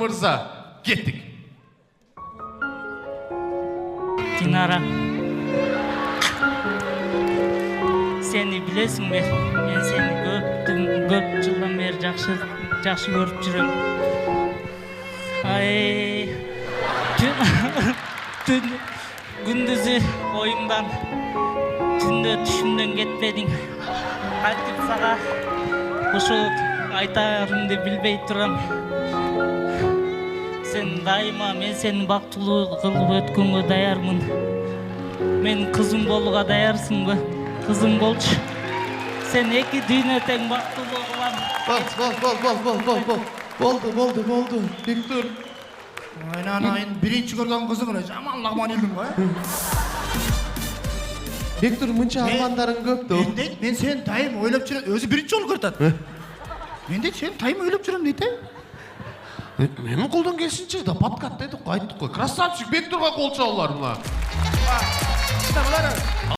мырза. Кеттік. Динара, сені білесің бе? Мен сені көп жылдан бері жақсы көріп жүрем. Күндізі ойымдан, түнде түшімден кетпедің. Қайтып саға ұшы айтарымды білбей тұрам. Сен дайыма, мен сені бақтылы қылып өткенге даярмын. Мен қызым болуға даярсың ба? Қызым болшы. Сен екі дүйнө тең бақтылы қылам. Болды. Бектур. Айнанайын, бірінші көрген қызың ғана жаман лағман елдің ғой. Бектур, мұнша армандарың көпті. Мен сен тайым ойлап жүрем, өзі бірінші жол көртады. Мен де сен тайым ойлап жүрем дейді. Менің қолдан келсінші, да подкат дедік қой, айттық қой. Красавчик, Бектурға қол чалалар мұна.